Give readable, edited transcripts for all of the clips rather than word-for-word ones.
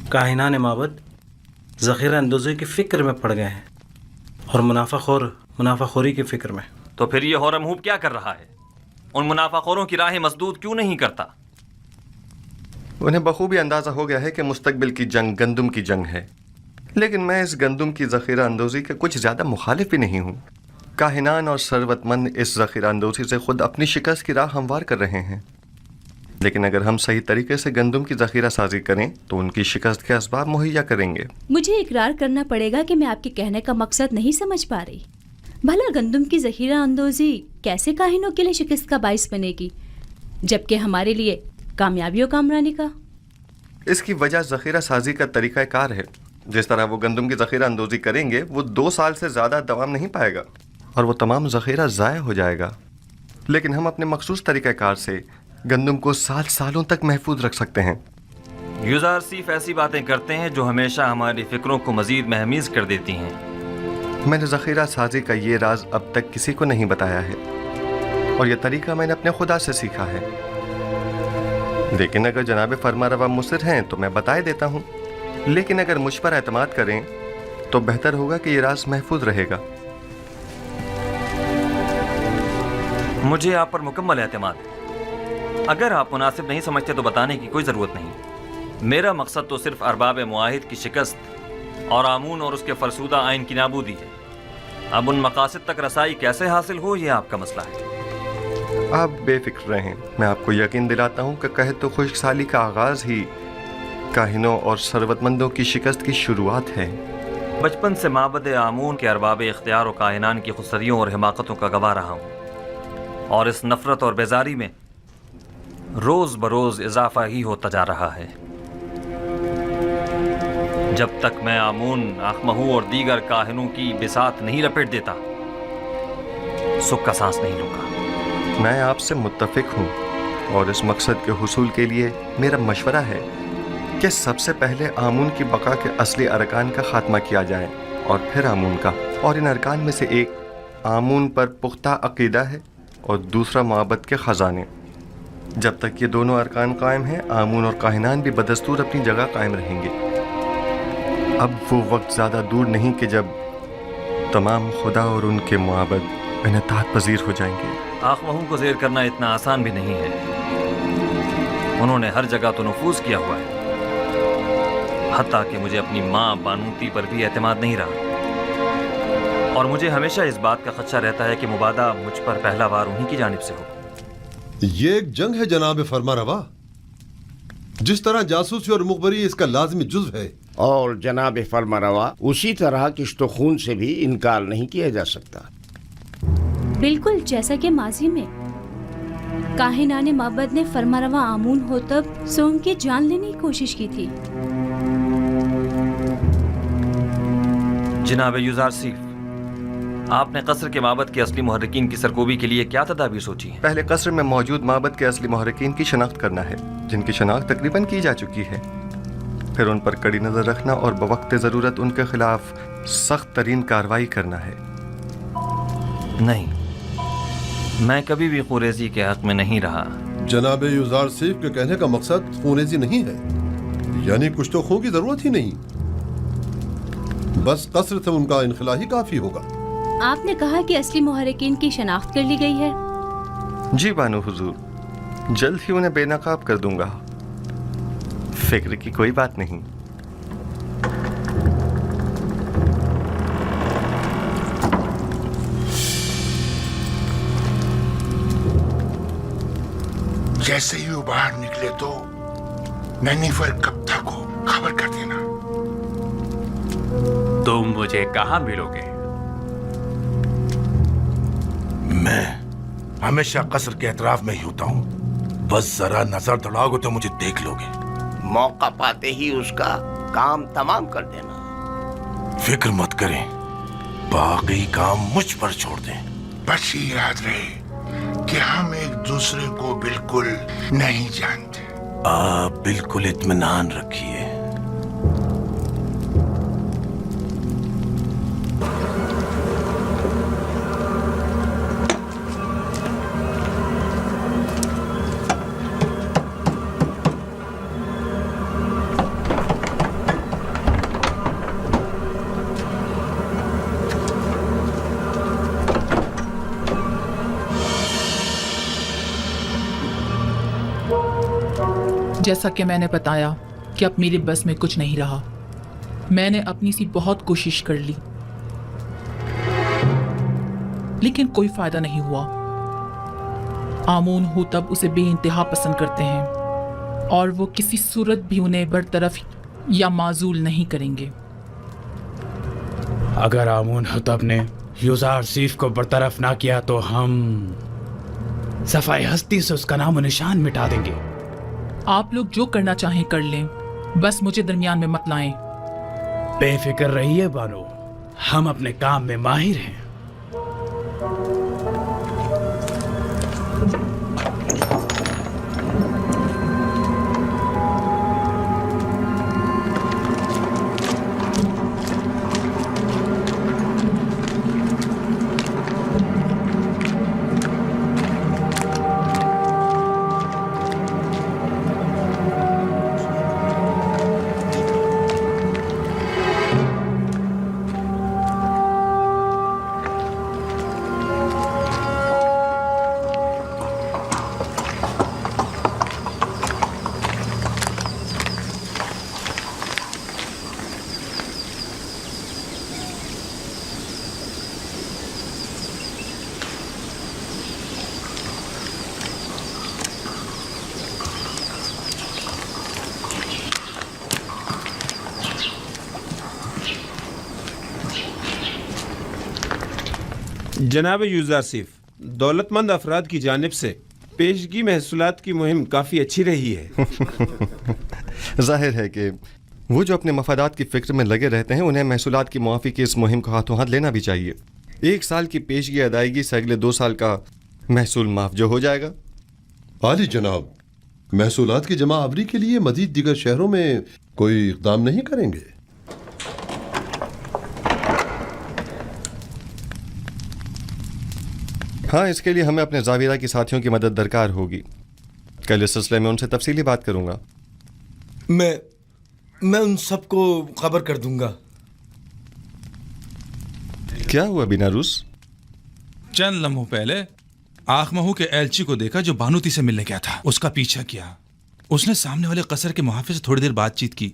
काहिनान माबद ज़ख़ीरा अंदोज़ी की फ़िक्र में पड़ गए हैं और मुनाफाखोरी की फ़िक्र में। तो फिर ये होरमहूब क्या कर रहा है? उन मुनाफाखोरों की राहें मसदूद क्यों नहीं करता? उन्हें बखूबी अंदाज़ा हो गया है कि मुस्तकबिल की जंग गंदम की जंग है, लेकिन मैं इस गंदम की ज़ख़ीरा अंदोज़ी के कुछ ज़्यादा मुखालिफ भी नहीं हूँ। काहिनान और सरवतमंद इस ज़ख़ीरा अंदोज़ी से ख़ुद अपनी शिकस्त की राह हमवार कर रहे हैं, लेकिन अगर हम सही तरीके से गंदम की ज़ख़ीरा साजी करें तो उनकी शिकस्त के असबाब मुहैया करेंगे। मुझे इकरार करना पड़ेगा कि मैं आपके कहने का मकसद नहीं समझ पा रही। भला गंदम की ज़ख़ीरा अंदोज़ी कैसे काहिनों के लिए शिकस्त का बाइस बनेगी, जबकि हमारे लिए कामयाबी और कामरानी का? इसकी वजह ज़ख़ीरा साजी का तरीक़ाकार है। जिस तरह वो गंदम की ज़ख़ीरा अंदोज़ी करेंगे वो 2 साल से ज़्यादा दवाम नहीं पाएगा और वो तमाम ज़ख़ीरा ज़ाया हो जाएगा, लेकिन हम अपने मखसूस तरीक़ाकार से गंदम को सालों तक महफूज रख सकते हैं। यूज़र सिर्फ ऐसी बातें करते हैं जो हमेशा हमारी फ़िक्रों को मज़ीद महमीज़ कर देती हैं। मैंने ज़ख़ीरा साजी का ये राज अब तक किसी को नहीं बताया है और यह तरीका मैंने अपने खुदा से सीखा है, लेकिन अगर जनाब फरमारवा मुसिर हैं तो मैं बताए देता हूँ। लेकिन अगर मुझ पर एतमाद करें तो बेहतर होगा कि ये राज महफूज रहेगा। मुझे आप पर मुकम्मल एतमाद है। अगर आप मुनासिब नहीं समझते तो बताने की कोई ज़रूरत नहीं। मेरा मकसद तो सिर्फ अरबाब मुआहिद की शिकस्त और आमून और उसके फरसूदा आइन की नाबूदी है। अब उन मकासद तक रसाई कैसे हासिल हो, यह आपका मसला है। आप बेफिक्र रहें, मैं आपको यकीन दिलाता हूँ कि कहत तो खुशहाली का आगाज़ ही काहिनों और सरवतमंदों की शिकस्त की शुरुआत है। बचपन से माबद आमून के अरबाब इख्तियार और काहिनान की खुसरियों और हिमाकतों का गवाह रहा हूँ, और इस नफ़रत और बेजारी में रोज़ बरोज़ इजाफा ही होता जा रहा है। जब तक मैं आमून, आखमहू और दीगर काहिनों की बिसात नहीं लपेट देता, सुख का सांस नहीं लूँगा। मैं आपसे मुत्तफिक हूँ और इस मकसद के हुसूल के लिए मेरा मशवरा है कि सबसे पहले आमून की बका के असली अरकान का खात्मा किया जाए और फिर आमून का। और इन अरकान में से एक आमून पर पुख्ता अकीदा है और दूसरा मोहब्बत के ख़जाने। जब तक ये दोनों अरकान कायम हैं, आमून और काहिनान भी बदस्तूर अपनी जगह कायम रहेंगे। अब वो वक्त ज़्यादा दूर नहीं कि जब तमाम खुदा और उनके मोहब्बत इन्हतात पजीर हो जाएंगे। आखमहू को ज़ेर करना इतना आसान भी नहीं है। उन्होंने हर जगह तो नफूज़ किया हुआ है, हत्ता कि मुझे अपनी माँ बानूती पर भी एतमाद नहीं रहा, और मुझे हमेशा इस बात का खदशा रहता है कि मुबादा मुझ पर पहला वार उन्हीं की जानिब से हो। ये एक जंग है जनाब फरमारवा। जिस तरह जासूसी और मुखबरी इसका लाजमी जुज़्व है, और जनाब फरमारवा उसी तरह किश्तो खून से भी इनकार नहीं किया जा सकता। बिल्कुल जैसा कि माजी में काहिनाने माबद ने फरमारवा आमून हो तब सोम की जान लेने की कोशिश की थी। जनाब यूज़र सिर्फ आपने कसर के माबद के असली मुहर्रिकीन की सरकोबी के लिए क्या तदाबीर सोची है? पहले कसर में मौजूद माबद के असली मुहर्रिकीन की शनाख्त करना है, जिनकी शनाख्त तकरीबन की जा चुकी है। फिर उन पर कड़ी नज़र रखना और बवक्त ज़रूरत उनके खिलाफ सख्त तरीन कार्रवाई करना है। नहीं, मैं कभी भी खुरेजी के हक में नहीं रहा। जनाब यूज़र सिर्फ के कहने का मकसद खूनेजी नहीं है, यानी कुछ तो खून की जरूरत ही नहीं, बस कसर से उनका इनखला ही काफी होगा। आपने कहा कि असली मुहर्रिकीन की शनाख्त कर ली गई है। जी बानो हुजूर, जल्द ही उन्हें बेनकाब कर दूंगा, फिक्र की कोई बात नहीं। जैसे ही वो बाहर निकले तो नैनीफर कप्ता को खबर कर देना। तुम मुझे कहाँ मिलोगे? मैं हमेशा कसर के एतराफ में ही होता हूँ, बस जरा नजर दौड़ाओगे तो मुझे देख लोगे। मौका पाते ही उसका काम तमाम कर देना। फिक्र मत करें, बाकी काम मुझ पर छोड़ दें। बस ये याद रहे कि हम एक दूसरे को बिल्कुल नहीं जानते। आप बिल्कुल इत्मीनान रखिए। जैसा कि मैंने बताया कि अब मेरे बस में कुछ नहीं रहा। मैंने अपनी सी बहुत कोशिश कर ली, लेकिन कोई फायदा नहीं हुआ। आमून हो तब उसे बेइंतहा पसंद करते हैं और वो किसी सूरत भी उन्हें बरतरफ या माजूल नहीं करेंगे। अगर आमून हुतब ने यूजार सीफ को बरतरफ ना किया तो हम सफाई हस्ती से उसका नाम निशान मिटा देंगे। आप लोग जो करना चाहें कर लें, बस मुझे दरमियान में मत लाएं। बेफिक्र रहिए बानो, हम अपने काम में माहिर हैं। जनाब यूज़र सिफ, दौलतमंद अफराद की जानिब से पेशगी महसूलात की मुहिम काफ़ी अच्छी रही है। जाहिर है कि वो जो अपने मफादात की फ़िक्र में लगे रहते हैं, उन्हें महसूलात की मुआफ़ी की इस मुहिम को हाथों हाथ लेना भी चाहिए। 1 साल की पेशगी अदायगी से अगले 2 साल का महसूल माफ जो हो जाएगा। आली जनाब, महसूलात की जमा आवरी के लिए मजीद दीगर शहरों में कोई इक़दाम नहीं करेंगे? हाँ, इसके लिए हमें अपने जाविरा की साथियों की मदद दरकार होगी। कल इस सिलसिले में उनसे तफसीली बात करूंगा। मैं उन सबको खबर कर दूंगा। क्या हुआ बिनारूस? चंद लम्हों पहले आखमहू के एलची को देखा जो बानूती से मिलने गया था। उसका पीछा किया। उसने सामने वाले कसर के मुहाफिज से थोड़ी देर बातचीत की।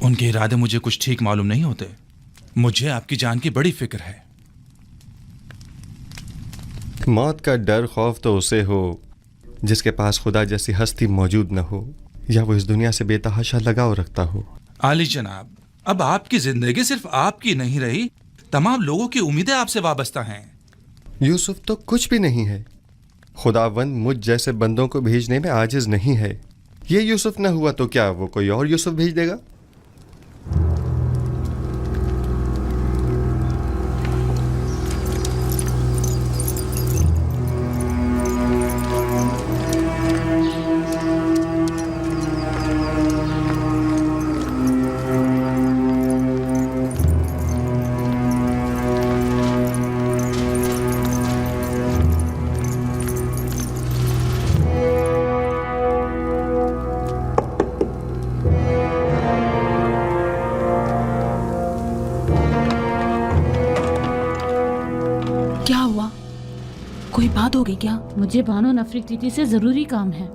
उनके इरादे मुझे कुछ ठीक मालूम नहीं होते। मुझे आपकी जान की बड़ी फिक्र है। मौत का डर खौफ तो उसे हो जिसके पास खुदा जैसी हस्ती मौजूद न हो, या वो इस दुनिया से बेतहाशा लगाव रखता हो। आली जनाब, अब आपकी जिंदगी सिर्फ आपकी नहीं रही, तमाम लोगों की उम्मीदें आपसे वाबस्ता हैं। यूसुफ तो कुछ भी नहीं है। खुदावंद मुझ जैसे बंदों को भेजने में आजिज नहीं है। ये यूसुफ न हुआ तो क्या वो कोई और यूसुफ भेज देगा? कोई बात हो गई क्या? मुझे बानो नफरीती से जरूरी काम है।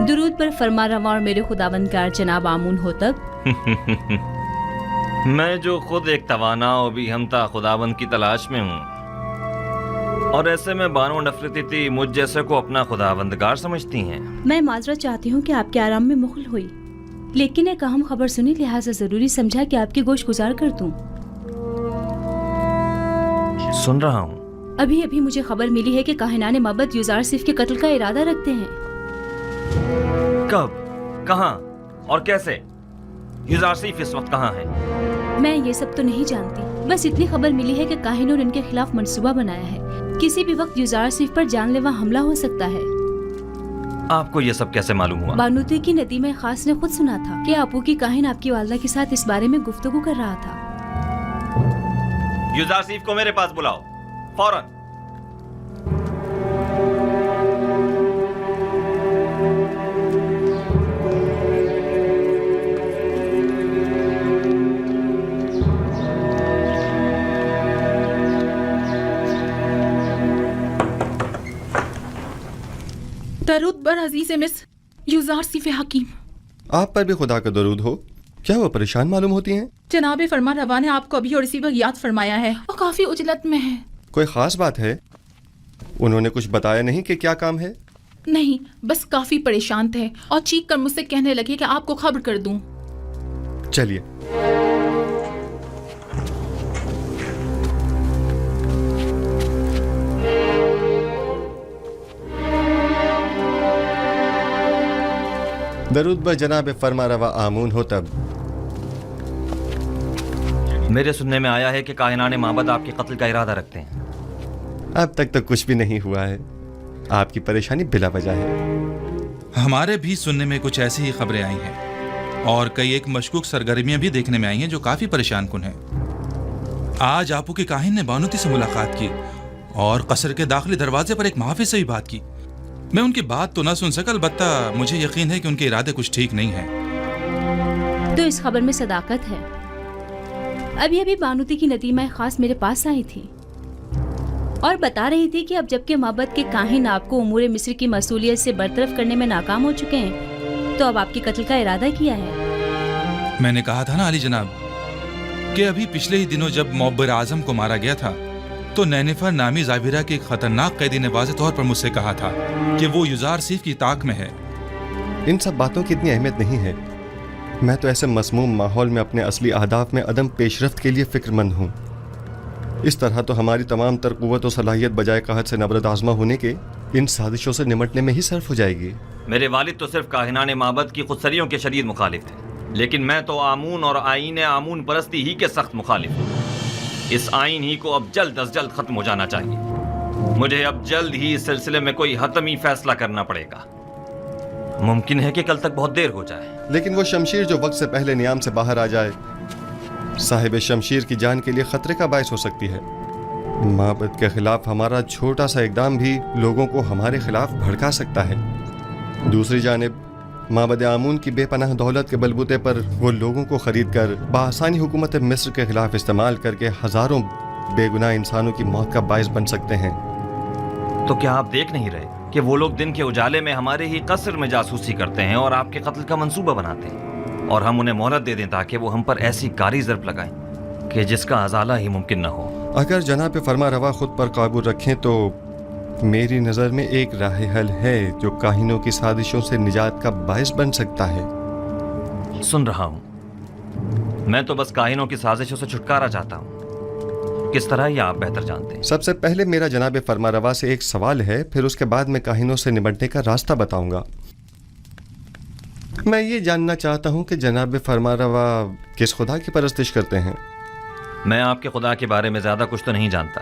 दुरूद पर फरमा रवा और मेरे खुदावंदगार जनाब आमून हो तब। मैं जो खुद एक तवाना और भी हमता खुदावंद की तलाश में हूँ, और ऐसे में बानो नफरती मुझ जैसे को अपना खुदावंदगार समझती हैं। मैं माजरत चाहती हूँ कि आपके आराम में मुखल हुई, लेकिन एक अहम खबर सुनी, लिहाजा जरूरी समझा कि आपकी गोश गुजार कर दूं। सुन रहा हूँ। अभी अभी मुझे खबर मिली है कि काहिनाने मबद यूजार सिफ के कत्ल का इरादा रखते हैं। कब, कहाँ और कैसे? यूजार सिफ इस वक्त कहाँ है? मैं ये सब तो नहीं जानती, बस इतनी खबर मिली है कि काहिनों ने इनके खिलाफ मंसूबा बनाया है। किसी भी वक्त यूजार सिफ पर जानलेवा हमला हो सकता है। आपको ये सब कैसे मालूम हुआ? बानूती की नदीमा खास ने खुद सुना था कि आपू की काहिन आपकी वालदा के साथ इस बारे में गुफ्तगू कर रहा था। यूजार सिफ को मेरे पास बुलाओ, फौरन। दरूद बर अजीज मिस युजार सिफ हकीम। आप पर भी खुदा का दरूद हो। क्या वो परेशान मालूम होती हैं? जनाब फरमा रवा ने आपको अभी और इसी वक्त याद फरमाया है। वो काफी उजलत में है। कोई खास बात है? उन्होंने कुछ बताया नहीं कि क्या काम है? नहीं, बस काफी परेशान थे और चीख कर मुझसे कहने लगे कि आपको खबर कर दूं। चलिए। दरूद ब जनाब फरमा रवा आमून हो तब। मेरे सुनने में आया है कि कायनाने माबद आपके कत्ल का इरादा रखते हैं। अब तक तो कुछ भी नहीं हुआ है। आपकी परेशानी बिला वजह है। हमारे भी सुनने में कुछ ऐसी ही खबरें आई हैं और कई एक मशकूक सरगर्मियां भी देखने में आई हैं जो काफी परेशान कुन हैं। आज आपू के काहिन ने बानूती से मुलाकात की और कसर के दाखिली दरवाजे पर एक मुहाफिज से भी बात की। मैं उनकी बात तो ना सुन सका, अलबत्ता मुझे यकीन है कि उनके इरादे कुछ ठीक नहीं हैं। तो इस खबर में सदाकत है। अभी अभी बानूती की नदीमा खास मेरे पास आई थी और बता रही थी कि अब जबकि माबद के काहिन आपको उमूर मिस्र की मसूलियत से बरतरफ करने में नाकाम हो चुके हैं, तो अब आपके कत्ल का इरादा किया है। मैंने कहा था ना अली जनाब कि अभी पिछले ही दिनों जब मुअब्बर आजम को मारा गया था तो नैनिफर नामी जाविरा के एक खतरनाक कैदी ने वाज़ेह तौर पर मुझसे कहा था कि वो युजार सीफ की ताक में है। इन सब बातों की इतनी अहमियत नहीं है। मैं तो ऐसे मसमूम माहौल में अपने असली अहदाफ में अदम पेशरफ्त के लिए फिक्रमंद हूँ। इस तरह तो हमारी तमाम तर कुव्वत और सलाहियत बजाय कहत से नबरद आजमा होने के इन साजिशों से निमटने में ही सर्फ हो जाएगी। मेरे वालिद तो सिर्फ काहिनाने माबद की खुदसरियों के शदीद मुखालिफ थे, लेकिन मैं तो आमून और आईन आमून परस्ती ही के सख्त मुखालिफ हूँ। इस आइन ही को अब जल्द अज जल्द खत्म हो जाना चाहिए। मुझे अब जल्द ही इस सिलसिले में कोई हतमी फैसला करना पड़ेगा। मुमकिन है कि कल तक बहुत देर हो जाए, लेकिन वो शमशीर जो वक्त से पहले नियाम से बाहर आ जाए साहिब शमशीर की जान के लिए खतरे का बायस हो सकती है। माबद के खिलाफ हमारा छोटा सा इकदाम भी लोगों को हमारे खिलाफ भड़का सकता है। दूसरी जानिब माबद आमून की बेपनाह दौलत के बलबूते पर वो लोगों को खरीद कर बआसानी हुकूमत मिस्र के खिलाफ इस्तेमाल करके हजारों बेगुनाह इंसानों की मौत का बायस बन सकते हैं। तो क्या आप देख नहीं रहे कि वो लोग दिन के उजाले में हमारे ही कसर में जासूसी करते हैं और आपके कत्ल का मंसूबा बनाते हैं, और हम उन्हें मोहलत दे दें ताकि वो हम पर ऐसी कारी ज़र्ब लगाएं कि जिसका अजाला ही मुमकिन न हो। अगर जनाब फरमा रवा खुद पर काबू रखें तो मेरी नज़र में एक राह हल है जो काहिनों की साजिशों से निजात का बायस बन सकता है। सुन रहा हूँ। मैं तो बस काहिनों की साजिशों से छुटकारा चाहता हूँ। किस तरह ये आप बेहतर जानते हैं। सबसे पहले मेरा जनाब फरमा रवा से एक सवाल है, फिर उसके बाद मैं काहिनों से निपटने का रास्ता बताऊंगा। मैं ये जानना चाहता हूँ कि जनाब फरमा रवा किस खुदा की परस्तिश करते हैं। मैं आपके खुदा के बारे में ज़्यादा कुछ तो नहीं जानता,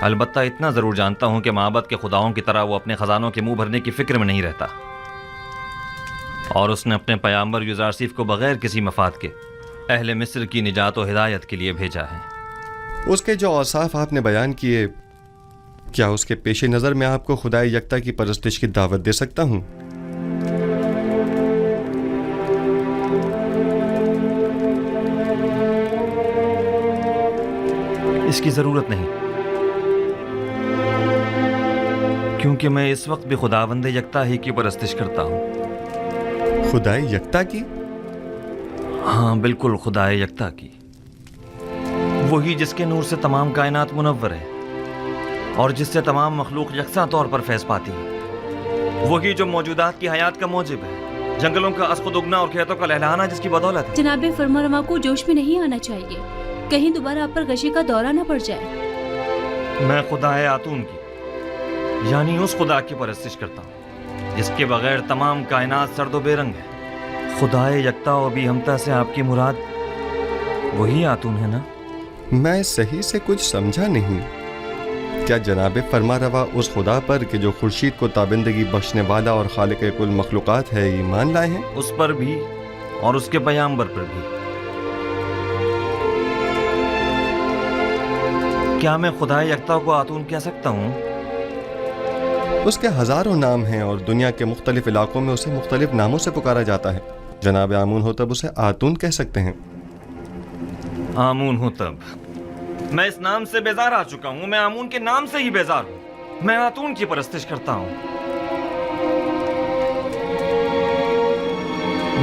अलबत्ता इतना ज़रूर जानता हूँ कि माबद के खुदाओं की तरह वो अपने ख़जानों के मुंह भरने की फ़िक्र में नहीं रहता, और उसने अपने पैगंबर युजारसीफ को बग़ैर किसी मफाद के अहले मिस्र की निजात और हिदायत के लिए भेजा है। उसके जो औसाफ आपने बयान किए, क्या उसके पेश नज़र मैं आपको खुदाए यकता की परस्तिश की दावत दे सकता हूँ? इसकी ज़रूरत नहीं, क्योंकि मैं इस वक्त भी खुदावंद यकता ही की परस्तिश करता हूँ। खुदाए यकता की? हाँ बिल्कुल, खुदाए यकता की, वही जिसके नूर से तमाम कायनात मुनव्वर है और जिससे तमाम मखलूक यकसा तौर पर फैज़ पाती है, वही जो मौजूदात की हयात का मौजिब है, जंगलों का अस्कुद उगना और खेतों का लहलहाना जिसकी बदौलत है। जनाब फरमारवा को जोश में नहीं आना चाहिए, कहीं दोबारा आप पर गशी का दौरा न पड़ जाए। मैं खुदाए आतून की, यानी उस खुदा की परस्तिश करता हूँ जिसके बगैर तमाम कायनात सर्द व बेरंग है। खुदाए यकता और भी हमता से आपकी मुराद वही आतून है ना? मैं सही से कुछ समझा नहीं। क्या जनाब फरमा रवा उस खुदा पर कि जो खुर्शीद को ताबिंदगी बख्शने वाला और खालिक कुल मखलूक़ात है ईमान लाए हैं? उस पर भी और उसके पैगंबर पर भी। क्या मैं खुदाए यकता को आतून कह सकता हूँ? उसके हजारों नाम हैं और दुनिया के मुख्तलिफ इलाकों में उसे मुख्तलिफ नामों से पुकारा जाता है। जनाब आमून हो तब उसे आतून कह सकते हैं। आमून हूँ तब? मैं इस नाम से बेजार आ चुका हूँ। मैं आमून के नाम से ही बेजार हूँ। मैं आतून की परस्तिश करता हूँ।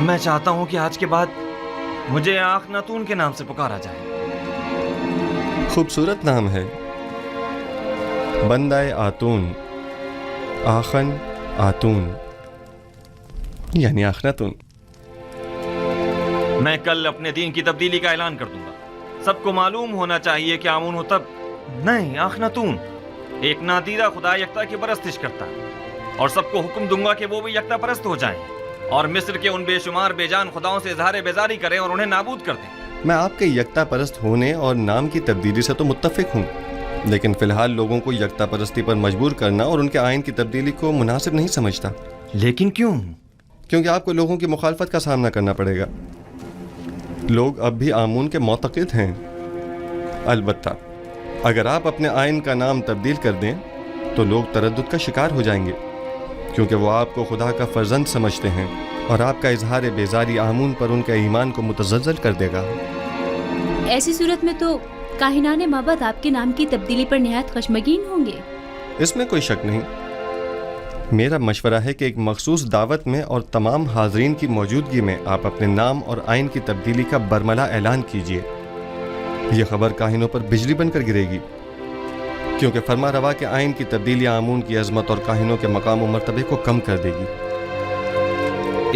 میں چاہتا ہوں کہ آج کے بعد مجھے آخناتون کے نام سے پکارا جائے۔ خوبصورت نام ہے، بندہ آتون، آخن آتون یعنی آخناتون۔ میں کل اپنے دین کی تبدیلی کا اعلان کر دوں گا۔ سب کو معلوم ہونا چاہیے کہ آمون ہو تب نہیں، آخناتون ایک نادیدہ خدا یکتا کی پرستش کرتا ہے، اور سب کو حکم دوں گا کہ وہ بھی یکتا پرست ہو جائیں اور مصر کے ان بے شمار بے جان خداؤں سے اظہار بیزاری کریں اور انہیں نابود کر دیں۔ میں آپ کے یکتا پرست ہونے اور نام کی تبدیلی سے تو متفق ہوں، لیکن فی الحال لوگوں کو یکتا پرستی پر مجبور کرنا اور ان کے آئین کی تبدیلی کو مناسب نہیں سمجھتا۔ لیکن کیوں؟ کیونکہ آپ کو لوگوں کی مخالفت کا سامنا کرنا پڑے گا۔ لوگ اب بھی آمون کے معتقد ہیں، البتہ اگر آپ اپنے آئین کا نام تبدیل کر دیں تو لوگ تردد کا شکار ہو جائیں گے، کیونکہ وہ آپ کو خدا کا فرزند سمجھتے ہیں، اور آپ کا اظہار بیزاری آمون پر ان کے ایمان کو متزلزل کر دے گا۔ ایسی صورت میں تو کاہنان معبد آپ کے نام کی تبدیلی پر نہایت خشمگین ہوں گے۔ اس میں کوئی شک نہیں۔ میرا مشورہ ہے کہ ایک مخصوص دعوت میں اور تمام حاضرین کی موجودگی میں آپ اپنے نام اور آئین کی تبدیلی کا برملا اعلان کیجیے۔ یہ خبر کاہنوں پر بجلی بن کر گرے گی، کیونکہ فرما روا کے آئین کی تبدیلی آمون کی عظمت اور کاہنوں کے مقام و مرتبے کو کم کر دے گی۔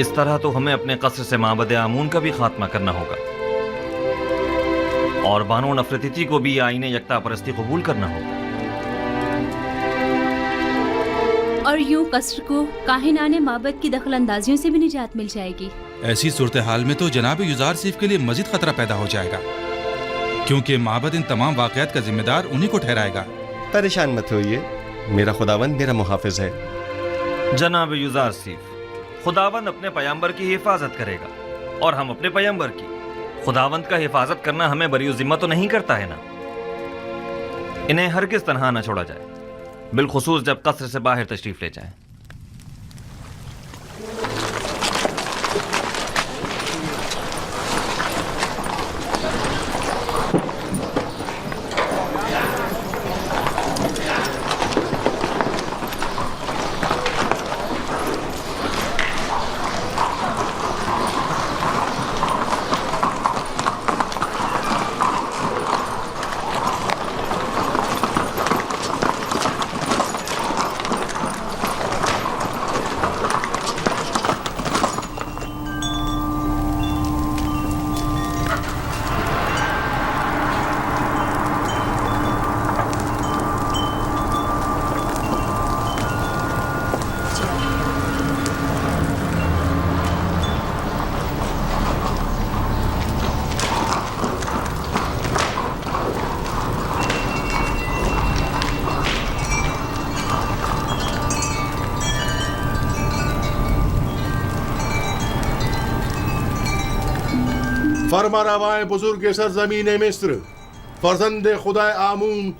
اس طرح تو ہمیں اپنے قصر سے معبد آمون کا بھی خاتمہ کرنا ہوگا، اور بانو نفرتیتی کو بھی آئین یکتا پرستی قبول کرنا ہوگا، اور یوں قصر کو کاہنان معبد کی دخل اندازیوں سے بھی نجات مل جائے گی۔ ایسی صورتحال میں تو جناب یوزار سیف کے لیے مزید خطرہ پیدا ہو جائے گا، کیونکہ معبد ان تمام واقعات کا ذمہ دار انہی کو ٹھہرائے گا۔ پریشان مت ہوئیے، میرا خداوند میرا محافظ ہے۔ جناب یوزار سیف، خداوند اپنے پیامبر کی حفاظت کرے گا، اور ہم اپنے پیامبر کی۔ خداوند کا حفاظت کرنا ہمیں بری ذمہ تو نہیں کرتا ہے نا؟ انہیں ہرگز تنہا نہ چھوڑا جائے، بالخصوص جب قصر سے باہر تشریف لے جائیں۔ فرما روائے بزرگ سرزمین مصر، فرزند خدا آمون،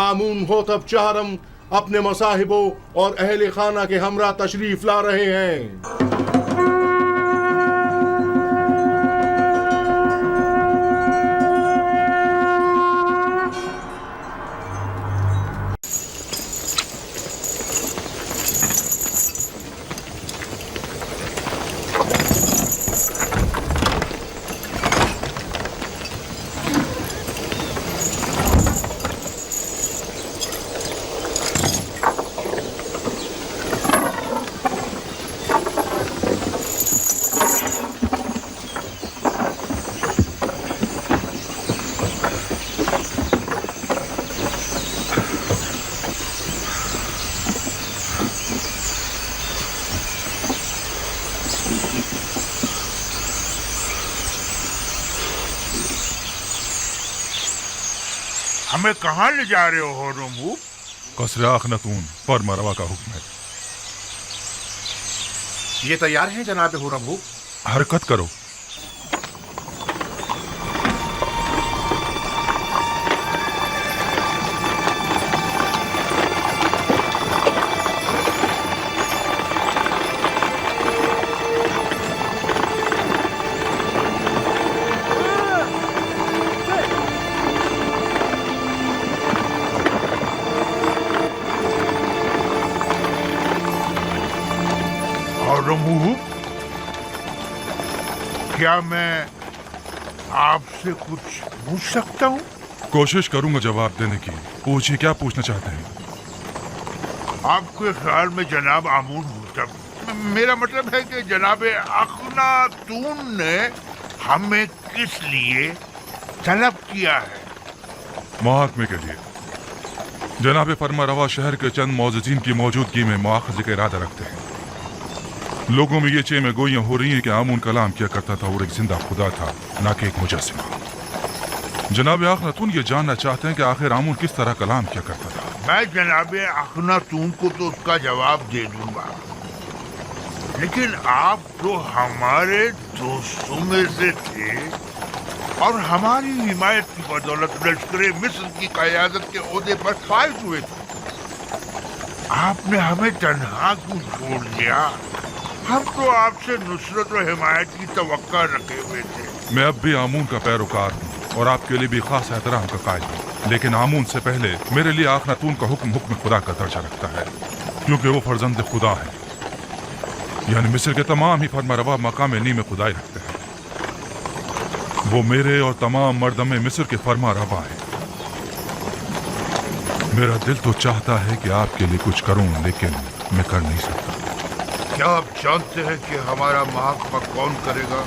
آمون ہوتب چہارم اپنے مصاحبوں اور اہل خانہ کے ہمراہ تشریف لا رہے ہیں۔ ہمیں کہاں لے جا رہے ہو رمو؟ قصر آخناتون پر مروا کا حکم ہے۔ یہ تیار ہیں جناب ہورمو؟ حرکت کرو۔ क्या मैं आपसे कुछ पूछ सकता हूँ? कोशिश करूंगा जवाब देने की। पूछिए, क्या पूछना चाहते हैं? आपके ख्याल में जनाब आमून होतब, मेरा मतलब है कि जनाब अखनातून ने हमें किस लिए तलब किया है? मुहाकमे के लिए। जनाब फरमारवा शहर के चंद मौजूदीन की मौजूदगी में मुआखजे का इरादा रखते हैं। लोगों में ये चेमे गोइयां हो रही हैं कि आमून कलाम किया करता था और एक जिंदा खुदा था, ना कि एक मुजस्सिमा। जनाब अखनातून ये जानना चाहते हैं कि आखिर आमून किस तरह कलाम किया करता था। मैं जनाब अखनातून को तो उसका जवाब दे दूंगा, लेकिन आप तो हमारे दोस्तों में से थे और हमारी हिमायत की बदौलत लश्कर मिस्र की क़यादत के ओहदे पर फाइज हुए थे। आपने हमें तन्हा क्यों छोड़ दिया? हम तो आपसे नुसरत और हिमायत की तवक्का रखे हुए थे। मैं अब भी आमून का पैरोकार हूँ और आपके लिए भी खास एहतराम का कायल हूँ, लेकिन आमून से पहले मेरे लिए अखनातून का हुक्म खुदा का दर्जा रखता है, क्योंकि वो फर्जंद खुदा है। यानी मिस्र के तमाम ही फरमारवा मकाम नीम खुदाई रखते हैं। वो मेरे और तमाम मर्दमे मिस्र के फरमारवा हैं। मेरा दिल तो चाहता है कि आपके लिए कुछ करूं, लेकिन मैं कर नहीं सकता। क्या आप जानते हैं कि हमारा मुहाकमा कौन करेगा?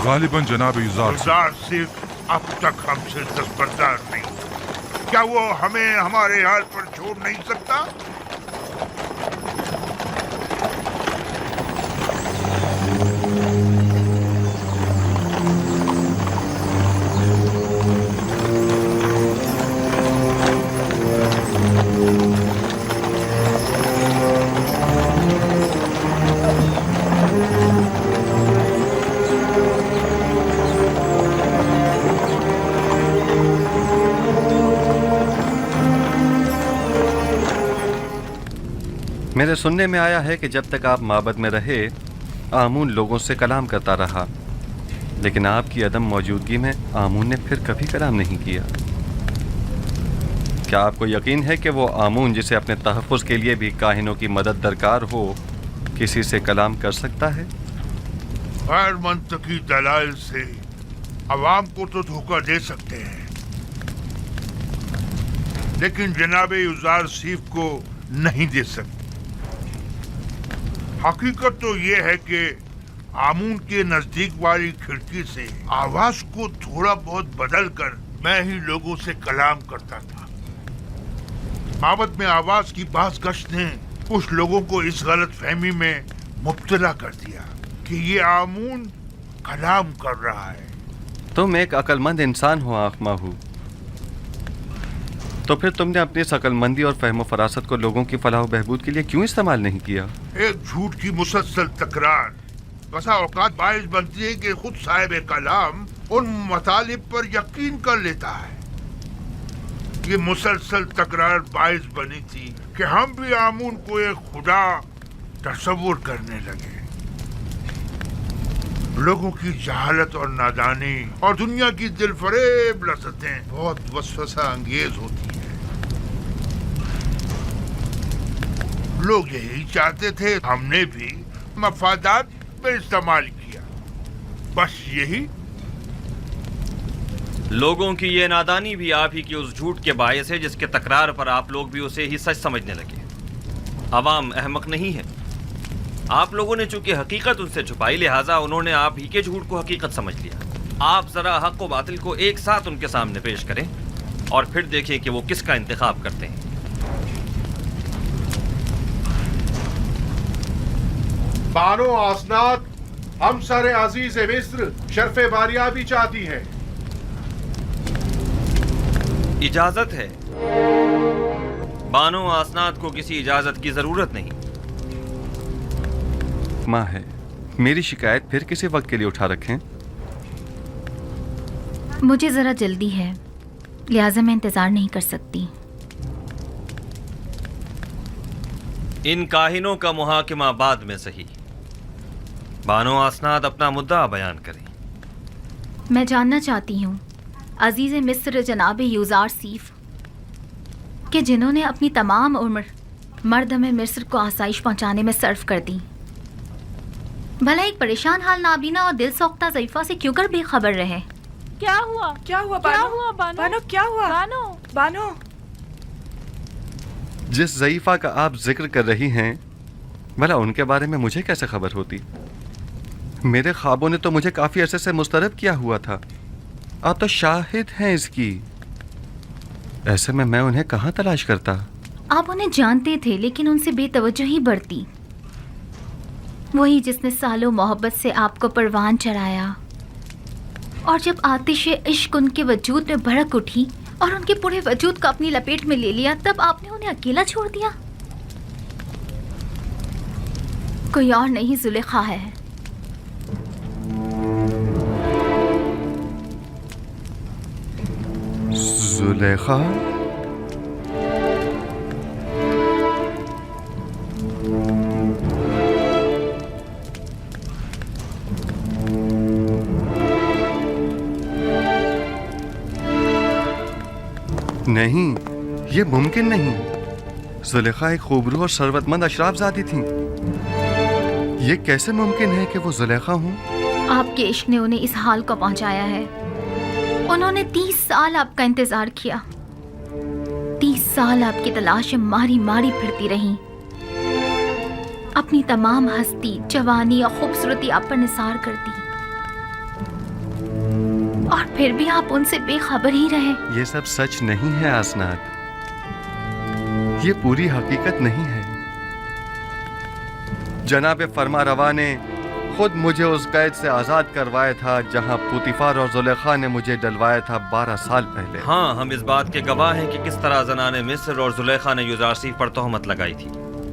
गालिबन जनाब युज़ार सिर्फ अब तक हमसे दस्तबरदार नहीं। क्या वो हमें हमारे हाल पर छोड़ नहीं सकता? मेरे सुनने में आया है कि जब तक आप माबद में रहे आमून लोगों से कलाम करता रहा, लेकिन आपकी अदम मौजूदगी में आमून ने फिर कभी कलाम नहीं किया। क्या आपको यकीन है कि वो आमून जिसे अपने तहफ़्फ़ुज़ के लिए भी काहिनों की मदद दरकार हो, किसी से कलाम कर सकता है? गैर मंतकी दलाइल से अवाम को तो धोखा दे सकते हैं, लेकिन जनाब युज़ार सीफ को नहीं दे सकते। हकीकत तो ये है कि आमून के नजदीक वाली खिड़की से आवाज को थोड़ा बहुत बदल कर मैं ही लोगों से कलाम करता था। माबद में आवाज की बाज़ गश्त ने कुछ लोगों को इस गलत फहमी में मुब्तला कर दिया कि ये आमून कलाम कर रहा है। तुम एक अक्लमंद इंसान हो आखमाहू, तो फिर तुमने अपनी इस अक्लमंदी और फहम फरासत को लोगों की फलाह बहबूद के लिए क्यों इस्तेमाल नहीं किया? एक झूठ की मुसलसल तकरार बसा औकात बाइस बनती है कि खुद साहिब कलाम उन मतालिब पर यकीन कर लेता है। ये मुसलसल तकरार बाइस बनी थी कि हम भी आमून को एक खुदा तस्वुर करने लगे। लोगों की जहालत और नादानी और दुनिया की दिलफरेब लज़्ज़तें बहुत वसवसा अंगेज होती है। लोग यही चाहते थे, हमने भी मफादात पे इस्तेमाल किया, बस यही। लोगों की ये नादानी भी आप ही की उस झूठ के बायस है जिसके तकरार पर आप लोग भी उसे ही सच समझने लगे। अवाम अहमक नहीं है। आप लोगों ने चूंकि हकीकत उनसे छुपाई, लिहाजा उन्होंने आप ही के झूठ को हकीकत समझ लिया। आप जरा हक व बातिल को एक साथ उनके सामने पेश करें और फिर देखें कि वो किसका इंतखाब करते हैं। बानो आसनात, हम सारे अजीज मिस्र शर्फ बारियाबी चाहती हैं। इजाजत है। बानो आसनात को किसी इजाजत की जरूरत नहीं। माँ है, मेरी शिकायत फिर किसी वक्त के लिए उठा रखें। मुझे ज़रा जल्दी है, लिहाजा मैं इंतज़ार नहीं कर सकती। इन काहिनों का मुहाकिमा बाद में सही। बानो आसनाद अपना मुद्दा बयान करें। मैं जानना चाहती हूँ अजीज़ मिस्र जनाब युज़ार सीफ कि जिन्होंने अपनी तमाम उम्र मर्द में मिस्र को आसाइश पहुँचाने में सर्फ कर दी, भला एक परेशान हाल नाबीना और दिल सोख्ता ज़ईफ़ा से क्यों कर बेखबर रहे? क्या हुआ बानो? क्या हुआ बानो? क्या हुआ बानो? जिस ज़ईफ़ा का आप जिक्र कर रही हैं, भला उनके बारे में मुझे कैसे खबर होती? मेरे ख्वाबों ने तो मुझे काफ़ी अरसे से मुस्तरब किया हुआ था। आप तो शाहिद हैं इसकी। ऐसे में मैं उन्हें कहाँ तलाश करता? आप उन्हें जानते थे लेकिन उनसे बेतवज्जोही बढ़ती। वही जिसने सालों मोहब्बत से आपको परवान चढ़ाया, और जब आतिश इश्क उनके वजूद में भड़क उठी और उनके पूरे वजूद को अपनी लपेट में ले लिया, तब आपने उन्हें अकेला छोड़ दिया। कोई और नहीं, जुलेखा है। जुलेखा? नहीं, ये मुमकिन नहीं। जुलेखा एक खूबरू और सरवतमंद अशराफजादी थी। ये कैसे मुमकिन है कि वो जुलेखा हूँ? आपके इश्क ने उन्हें इस हाल को पहुंचाया है। उन्होंने 30 साल आपका इंतजार किया। 30 साल आपकी तलाश में मारी मारी फिरती रही। अपनी तमाम हस्ती, जवानी और खूबसूरती आप पर निसार कर दी, और फिर भी आप उनसे बेखबर ही रहे। ये सब सच नहीं है आसनाद। ये पूरी हकीकत नहीं है। जनाब फरमारवा ने खुद मुझे उस कैद से आज़ाद करवाया था जहां पुतिफार और जुलेखा ने मुझे डलवाया था 12 साल पहले। हाँ, हम इस बात के गवाह हैं कि किस तरह ज़नाने मिस्र और जुलेखा ने यूज़रसीफ पर तोहमत लगाई थी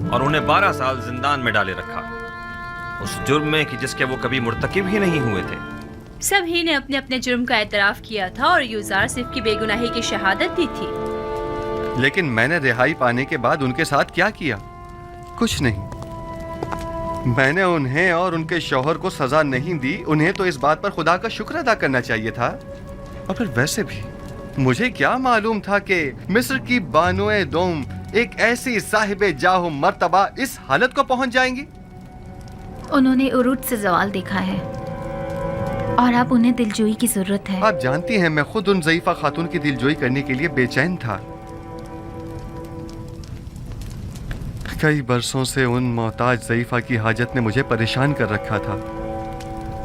और उन्हें 12 साल जिंदान में डाले रखा, उस जुर्म में कि जिसके वो कभी मुर्तकिब ही नहीं हुए थे। सभी ने अपने अपने जुर्म का एतराफ़ किया था और यूज़रसीफ की बेगुनाही की शहादत दी थी। लेकिन मैंने रिहाई पाने के बाद उनके साथ क्या किया? कुछ नहीं। मैंने उन्हें और उनके शौहर को सजा नहीं दी। उन्हें तो इस बात पर खुदा का शुक्र अदा करना चाहिए था। और फिर वैसे भी मुझे क्या मालूम था कि मिस्र की बानोए दोम एक ऐसी साहिबे जाहो मर्तबा इस हालत को पहुंच जाएंगी। उन्होंने उरूज से जवाल देखा है और अब उन्हें दिलजोई की जरूरत है। आप जानती हैं, मैं खुद उन ज़ईफ़ा खातून की दिलजोई करने के लिए बेचैन था। कई बरसों से उन मोहताज ज़ईफ़ा की हाजत ने मुझे परेशान कर रखा था।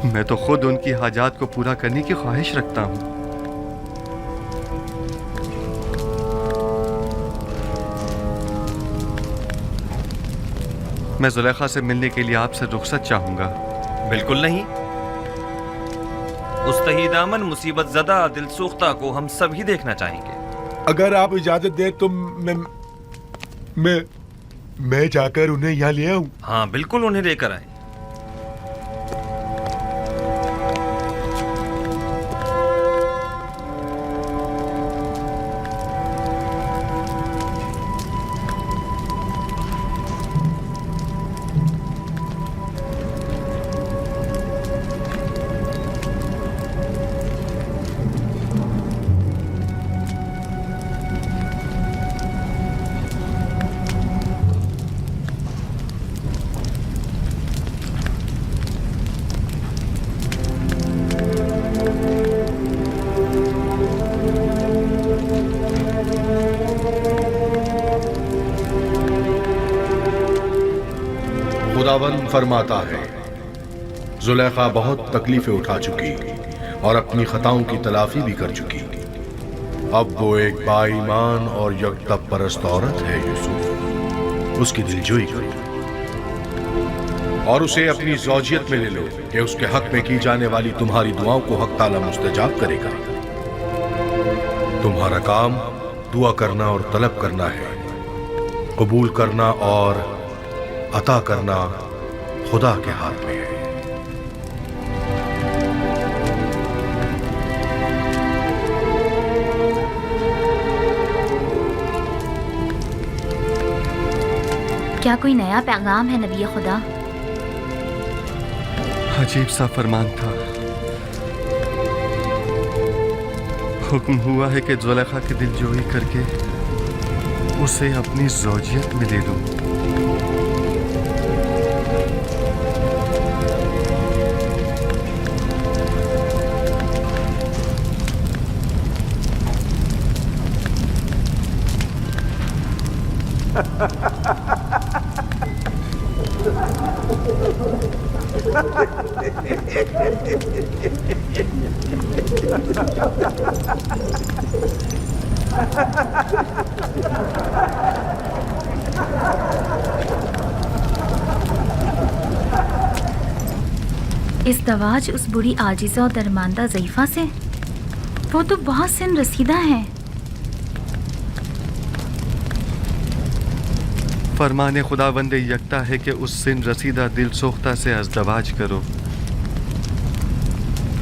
मैं तो खुद उनकी हाजात को पूरा करने की ख्वाहिश रखता हूँ। मैं जुलेखा से मिलने के लिए आपसे रुखसत चाहूंगा। बिल्कुल नहीं। उस तहीदामन मुसीबत ज़दा दिलसोख्ता को हम सभी देखना चाहेंगे। अगर आप इजाजत दें तो मैं जाकर उन्हें यहाँ ले आऊं। हाँ बिल्कुल, उन्हें लेकर आए। खुदावंद फरमाता है, जुलेखा बहुत तकलीफें उठा चुकी और अपनी खताओं की तलाफी भी कर चुकी। अब वो एक बाईमान और यकतब परस्त औरत है। यूसुफ, उसकी दिलजोई करो और उसे अपनी ज़ौजियत में ले लो कि उसके हक में की जाने वाली तुम्हारी दुआओं को हक ताला मुस्तजाब करेगा। तुम्हारा काम दुआ करना और तलब करना है। कबूल करना और अता करना खुदा के हाथ में है। क्या कोई नया पैगाम है नबी खुदा? अजीब सा फरमान था। हुक्म हुआ है कि जुलेखा की दिलजोई करके उसे अपनी ज़ौजियत में ले लूं। ازدواج اس بڑی عاجزہ اور درماندہ ضعیفہ سے؟ وہ تو بہت سن رسیدہ ہے. فرمان خداوند یکتا ہے کہ اس سن رسیدہ دل سوختہ سے ازدواج کرو،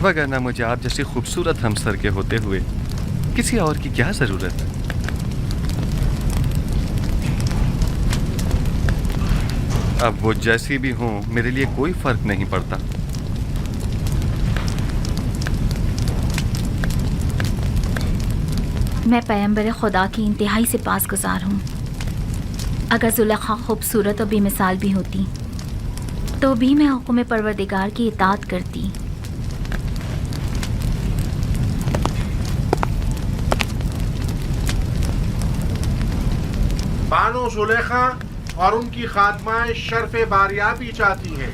وگرنہ مجھے آپ جیسی خوبصورت ہمسر کے ہوتے ہوئے کسی اور کی کیا ضرورت ہے؟ اب وہ جیسی بھی ہوں میرے لیے کوئی فرق نہیں پڑتا. میں پیغمبر خدا کی انتہائی سے پاس گزار ہوں. اگر زلیخا خوبصورت اور بے مثال بھی ہوتی تو بھی میں حکم پروردگار کی اطاعت کرتی. بانو زلیخا اور ان کی خادمہ شرف باریابی چاہتی ہیں.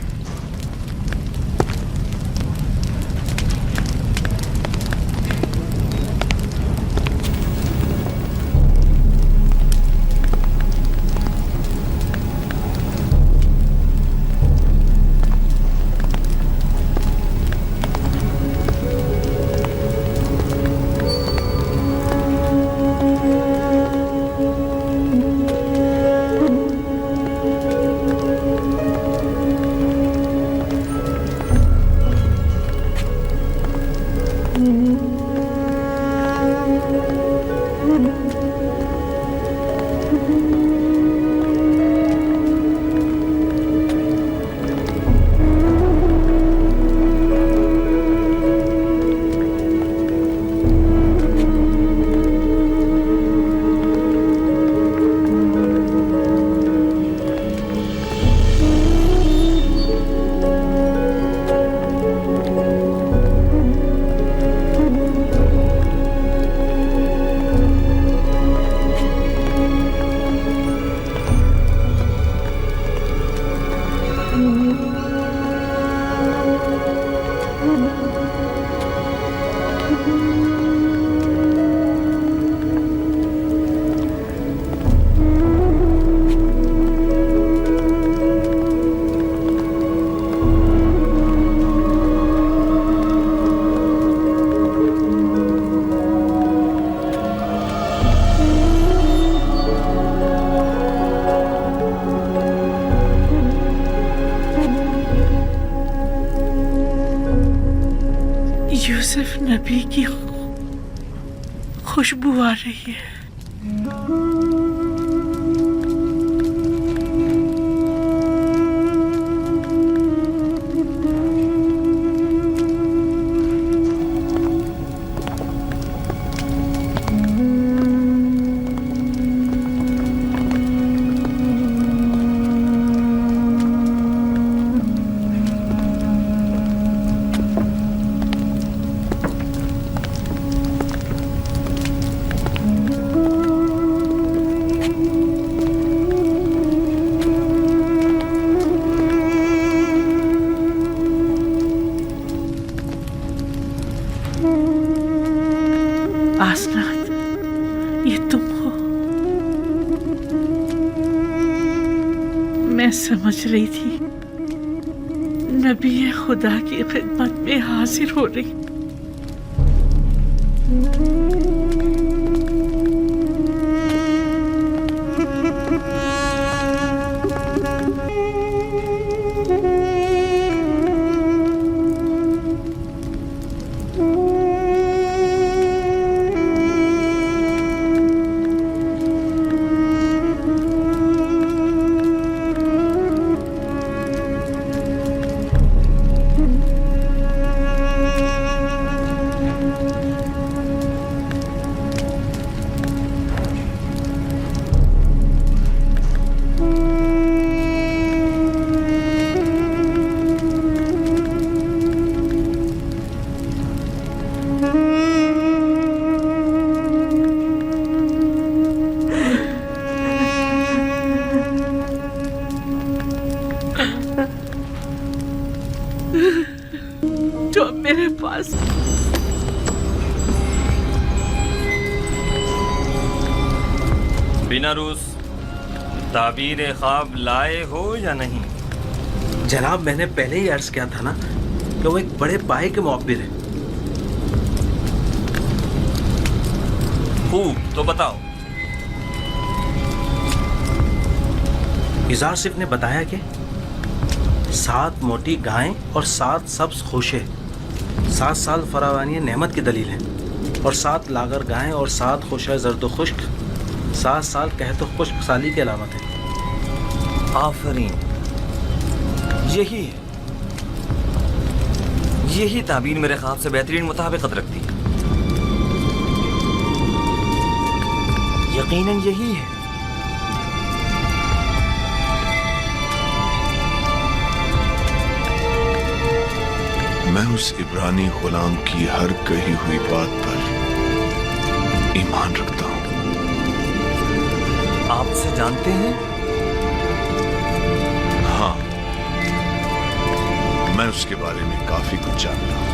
یوسف نبی کی خوشبو آ رہی ہے. آسنات، یہ تم ہو؟ میں سمجھ رہی تھی نبی خدا کی خدمت میں حاضر ہو رہی. عروس، تعبیر خواب لائے ہو یا نہیں؟ جناب میں نے پہلے ہی عرض کیا تھا نا کہ وہ ایک بڑے پائے کے معبر ہیں. خوب، تو بتاؤ. یزار صف نے بتایا کہ 7 موٹی گائیں اور 7 سبز خوشے 7 سال فراوانی نعمت کی دلیل ہیں، اور 7 لاغر گائیں اور 7 خوشے زرد و خشک 7 سال قحط و خشک سالی کی علامت ہے. آفرین، یہی تعبیر میرے خواب سے بہترین مطابقت رکھتی ہے. یقیناً یہی ہے. میں اس عبرانی غلام کی ہر کہی ہوئی بات پر ایمان رکھتا ہوں. آپ اسے جانتے ہیں؟ ہاں، میں اس کے بارے میں کافی کچھ جانتا ہوں.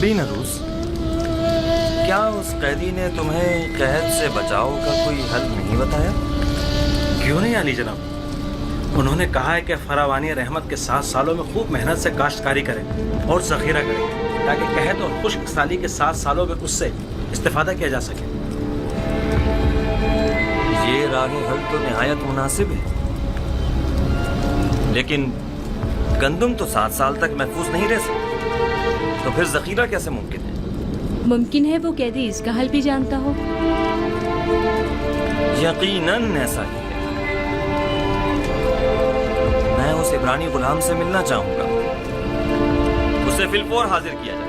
بین عروس، کیا اس قیدی نے تمہیں قحط سے بچاؤ کا کوئی حل نہیں بتایا؟ کیوں نہیں علی جناب، انہوں نے کہا ہے کہ فراوانی رحمت کے 7 سالوں میں خوب محنت سے کاشتکاری کریں اور ذخیرہ کریں تاکہ قحط اور خشک سالی کے 7 سالوں میں اس سے استفادہ کیا جا سکے. یہ راہ حل تو نہایت مناسب ہے، لیکن گندم تو 7 سال تک محفوظ نہیں رہ سکتی، تو پھر ذخیرہ کیسے ممکن ہے؟ ممکن ہے وہ قیدی اس کا حل بھی جانتا ہو. یقیناً ایسا ہی ہے. میں اس عبرانی غلام سے ملنا چاہوں گا. اسے فی الفور حاضر کیا جائے.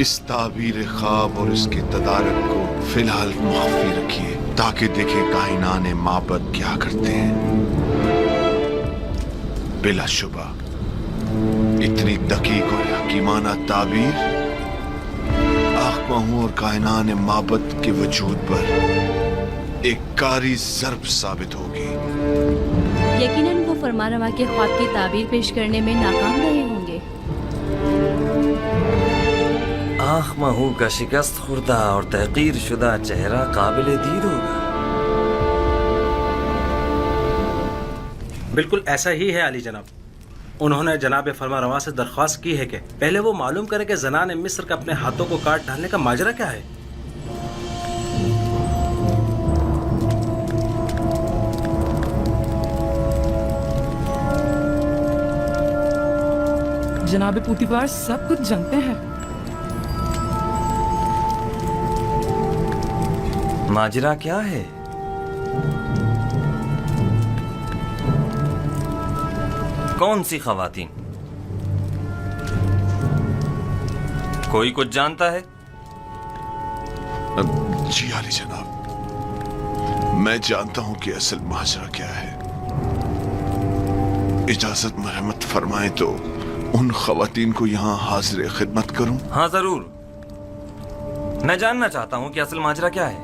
اس تعبیر خواب اور اس کے تدارک کو فی الحال مخفی رکھیے تاکہ دیکھیں کائنان معبد کیا کرتے ہیں. بلا شبہ اتنی دقیق اور حکیمانہ تعبیر آخمہوں اور کائنان معبد کے وجود پر ایک کاری ضرب ثابت ہوگی. یقیناً وہ فرمانروا کے خواب کی تعبیر پیش کرنے میں ناکام رہے ہوں گے. آنکھ مہو کا شکست خوردہ اور تحقیر شدہ چہرہ قابل دید ہوگا. بالکل ایسا ہی ہے علی جناب. انہوں نے جناب فرمانروا سے درخواست کی ہے کہ پہلے وہ معلوم کرے کہ زنان مصر کا اپنے ہاتھوں کو کاٹ ڈالنے کا ماجرا کیا ہے. جناب پوتیفار سب کچھ جانتے ہیں. ماجرا کیا ہے؟ کون سی خواتین؟ کوئی کچھ جانتا ہے؟ جی علی جناب، میں جانتا ہوں کہ اصل ماجرا کیا ہے. اجازت مرحمت فرمائیں تو ان خواتین کو یہاں حاضر خدمت کروں؟ ہاں ضرور. میں جاننا چاہتا ہوں کہ اصل ماجرا کیا ہے.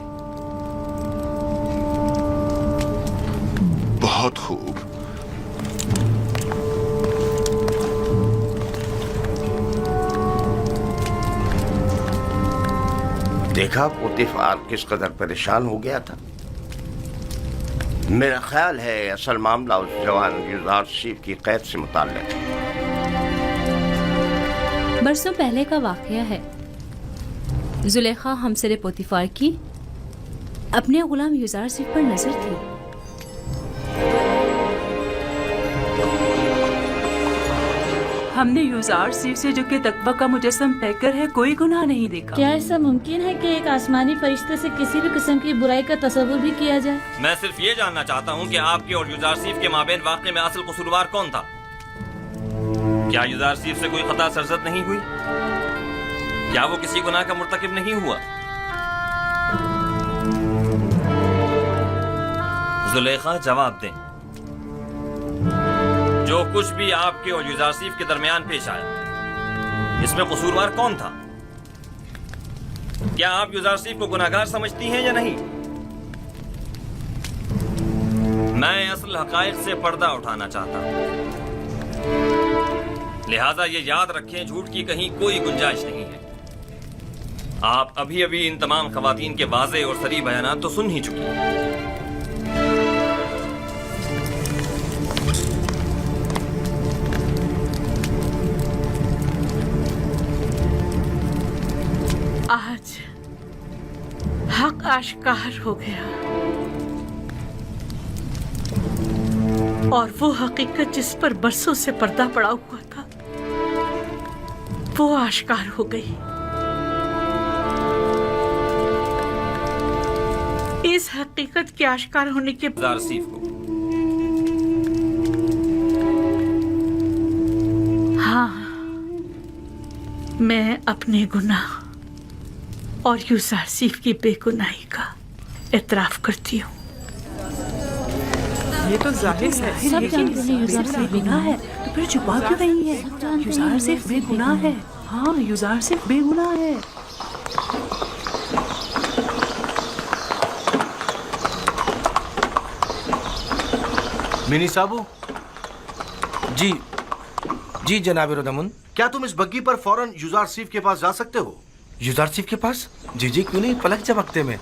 بہت خوب. دیکھا پوتیفار کس قدر پریشان ہو گیا تھا. میرا خیال ہے اصل معاملہ اس جوان یوزار صف کی قید سے متعلق ہے. برسوں پہلے کا واقعہ ہے. زلیخا ہمسر پوتیفار کی اپنے غلام یوزار صف پر نظر تھی. ہم نے یوزار صف سے جو کہ تقوی کا مجسم پیکر ہے کوئی گناہ نہیں دیکھا. کیا ایسا ممکن ہے کہ ایک آسمانی فرشتے سے کسی بھی قسم کی برائی کا تصور بھی کیا جائے؟ میں صرف یہ جاننا چاہتا ہوں کہ آپ کے اور یوزار صف کے مابین واقعے میں اصل قصوروار کون تھا. کیا یوزار صف سے کوئی خطا سرزد نہیں ہوئی؟ کیا وہ کسی گناہ کا مرتکب نہیں ہوا؟ زلیخا جواب دیں. جو کچھ بھی آپ کے اور یوزار صف کے درمیان پیش آیا اس میں قصوروار کون تھا؟ کیا آپ یوزارسیف کو گناہگار سمجھتی ہیں یا نہیں؟ میں اصل حقائق سے پردہ اٹھانا چاہتا ہوں، لہذا یہ یاد رکھیں جھوٹ کی کہیں کوئی گنجائش نہیں ہے۔ آپ ابھی ابھی ان تمام خواتین کے واضح اور صریح بیانات تو سن ہی چکی ہیں۔ آج حق آشکار ہو گیا اور وہ حقیقت جس پر برسوں سے پردہ پڑا ہوا تھا وہ آشکار ہو گئی۔ اس حقیقت کے آشکار ہونے کے یوزارسیف کو ہاں، میں اپنے گناہ اور یوزارسیف کی بے گناہی کا اعتراف کرتی ہوں۔ یہ تو ظاہر ہے، سب جانتے ہیں یوزارسیف بے گناہ ہے، تو پھر چھپا کیوں رہی ہے؟ یوزارسیف بے گناہ ہے، ہاں یوزارسیف بے گناہ ہے۔ منی صاحب، جی جی جناب ردمن، کیا تم اس بگی پر فوراً یوزارسیف کے پاس جا سکتے ہو؟ یوزارسیف کے پاس؟ جی جی کیوں نہیں، پلک جھپکتے میں،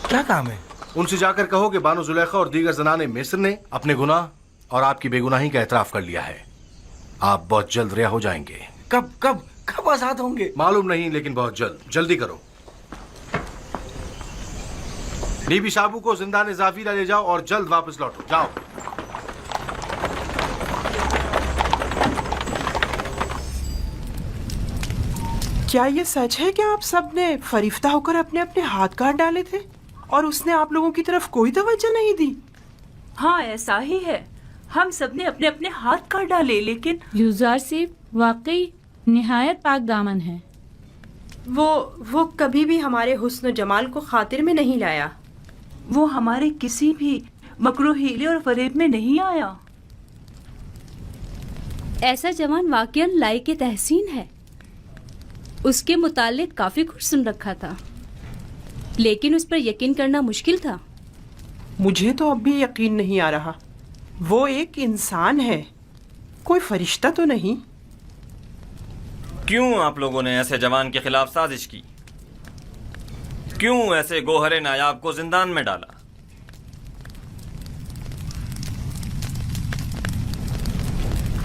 کیا کام ہے؟ ان سے جا کر کہو کہ بانو زلیخا اور دیگر زنان مصر نے اپنے گناہ اور آپ کی بے گناہی کا اعتراف کر لیا ہے۔ آپ بہت جلد رہا ہو جائیں گے۔ کب آزاد ہوں گے؟ معلوم نہیں، لیکن بہت جلد۔ جلدی کرو۔ بی بی شابو کو زندان زافیرہ لے جاؤ اور جلد واپس لوٹو۔ جاؤ۔ کیا یہ سچ ہے کہ آپ سب نے فریفتہ ہو کر اپنے اپنے ہاتھ کاٹ ڈالے تھے اور اس نے آپ لوگوں کی طرف کوئی توجہ نہیں دی؟ ہاں ایسا ہی ہے، ہم سب نے اپنے اپنے ہاتھ کاٹ ڈالے، لیکن یوزارسیف واقعی نہایت پاک دامن ہے۔ وہ کبھی بھی ہمارے حسن و جمال کو خاطر میں نہیں لایا۔ وہ ہمارے کسی بھی مکروہ ہیلے اور فریب میں نہیں آیا۔ ایسا جوان واقعاً لائق تحسین ہے۔ اس کے متعلق کافی کچھ سن رکھا تھا، لیکن اس پر یقین کرنا مشکل تھا۔ مجھے تو اب بھی یقین نہیں آ رہا، وہ ایک انسان ہے، کوئی فرشتہ تو نہیں۔ کیوں آپ لوگوں نے ایسے جوان کے خلاف سازش کی؟ کیوں ایسے گوہر نایاب کو زندان میں ڈالا؟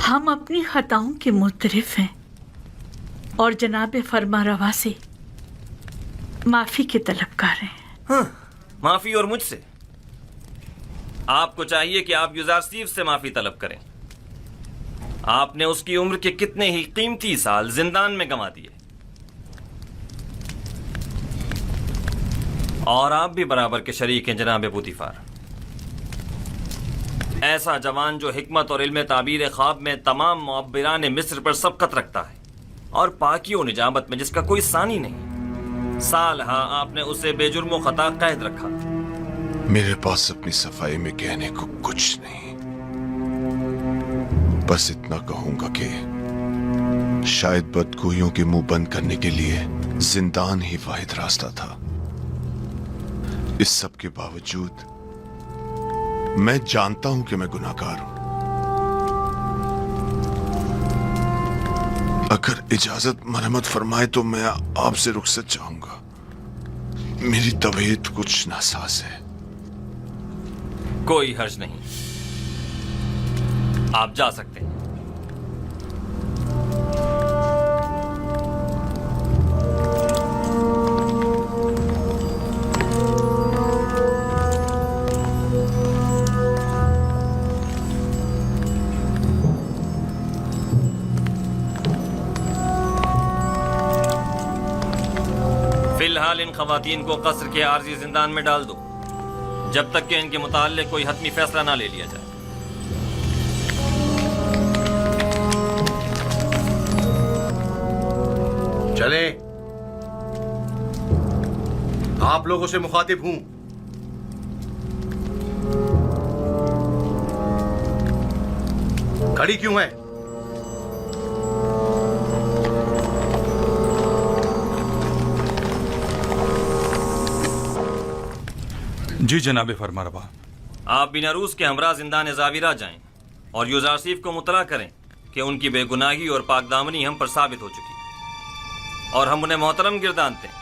ہم اپنی خطاؤں کے معترف ہیں اور جناب فرما روا سے معافی کے طلبگار ہیں۔ ہاں، معافی اور مجھ سے؟ آپ کو چاہیے کہ آپ یوزارسیف سے معافی طلب کریں۔ آپ نے اس کی عمر کے کتنے ہی قیمتی سال زندان میں گنوا دیے، اور آپ بھی برابر کے شریک ہیں جناب پوتیفار۔ ایسا جوان جو حکمت اور علم تعبیر خواب میں تمام معبران مصر پر سبقت رکھتا ہے اور پاکی و نجابت میں جس کا کوئی ثانی نہیں، سال ہاں آپ نے اسے بے جرم و خطا قید رکھا۔ میرے پاس اپنی صفائی میں کہنے کو کچھ نہیں، بس اتنا کہوں گا کہ شاید بدگوئیوں کے منہ بند کرنے کے لیے زندان ہی واحد راستہ تھا۔ اس سب کے باوجود میں جانتا ہوں کہ میں گناہگار ہوں۔ اگر اجازت مرحمت فرمائے تو میں آپ سے رخصت چاہوں گا، میری طبیعت کچھ ناساز ہے۔ کوئی حرج نہیں، آپ جا سکتے ہیں۔ فی الحال ان خواتین کو قصر کے عارضی زندان میں ڈال دو جب تک کہ ان کے متعلق کوئی حتمی فیصلہ نہ لے لیا جائے۔ چلیں، آپ لوگوں سے مخاطب ہوں۔ کھڑی کیوں ہے؟ जी जनाब फरमारवा। आप बिनारूस के हमरा जिंदान ज़ाविरा जाएं और यूज़ारसीफ को मुतला करें कि उनकी बेगुनाही और पाकदामनी हम पर साबित हो चुकी और हम उन्हें मोहतरम गिरदानते हैं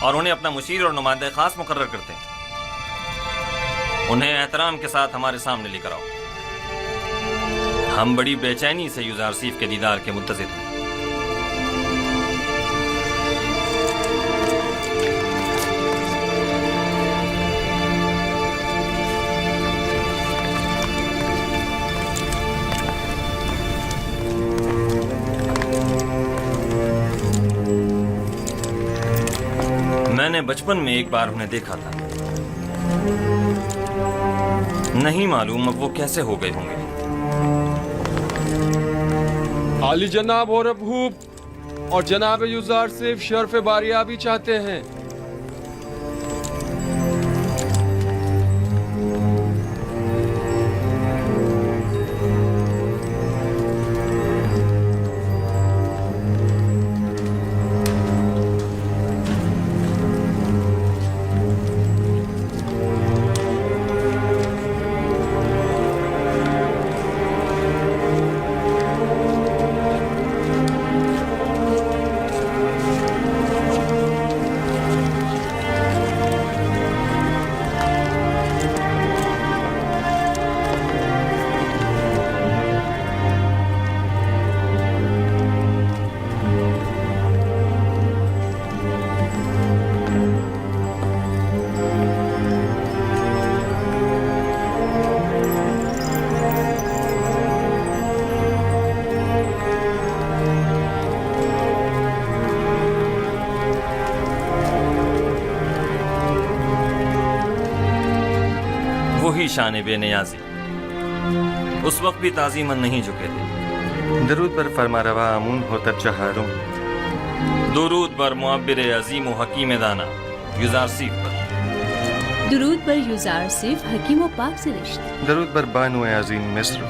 और उन्हें अपना मुशीर और नुमाइंदा खास मुकर्रर करते हैं। उन्हें एहतराम के साथ हमारे सामने लेकर आओ। हम बड़ी बेचैनी से यूज़ारसीफ के दीदार के मुंतज़िर हैं। मैंने बचपन में एक बार उन्हें देखा था, नहीं मालूम अब वो कैसे हो गए होंगे। आली जनाब और अबूब और जनाब यूज़ारसीफ शर्फ बारियाबी चाहते हैं। वही शान बेनियाजी उस वक्त भी ताज़ीमन नहीं झुके थे। दरूद पर फरमारवा आमून होतर चहारों, दुरूद पर मुअब्बिर अजीम व हकीम दाना यूज़ारसीफ पर, दुरूद पर यूज़ारसीफ हकीम व पाक से रिश्ते, दरूद पर बानो अजीम मिस्र।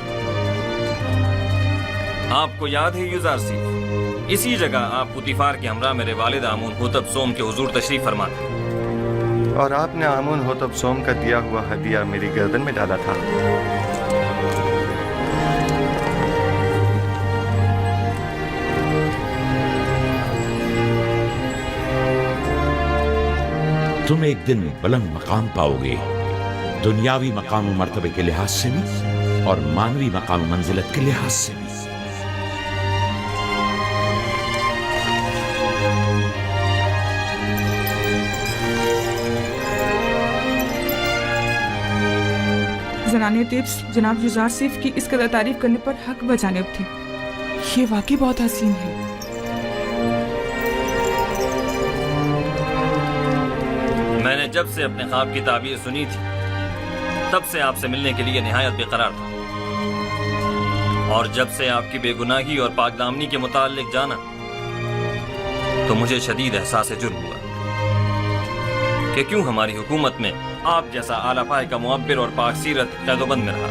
आपको याद है यूज़ारसीफ, इसी जगह आप पुतिफार के हमरा मेरे वालिद आमून होतब सोम के हुजूर तशरीफ फरमाते और आपने आमून होतब सोम का दिया हुआ हदिया मेरी गर्दन में डाला था। तुम एक दिन बुलंद मकाम पाओगे, दुनियावी मकाम मर्तबे के लिहाज से भी और मानवी मकाम मंजिलत के लिहाज से भी। ज़नाने तिब्स जनाब यूज़ारसीफ की इस कदर तारीफ करने पर हक बजानिब थी। ये वाकई बहुत हसीन है। मैंने जब से अपने ख्वाब की ताबीर सुनी थी तब से आपसे मिलने के लिए निहायत बेकरार था, और जब से आपकी बेगुनाही और पाकदामनी के मुताल्लिक जाना तो मुझे शदीद एहसास जुर्म हुआ कि क्यों हमारी हुकूमत में आप जैसा आला पाए का मुअब्बिर और पाक सीरत कैदोबंद में रहा।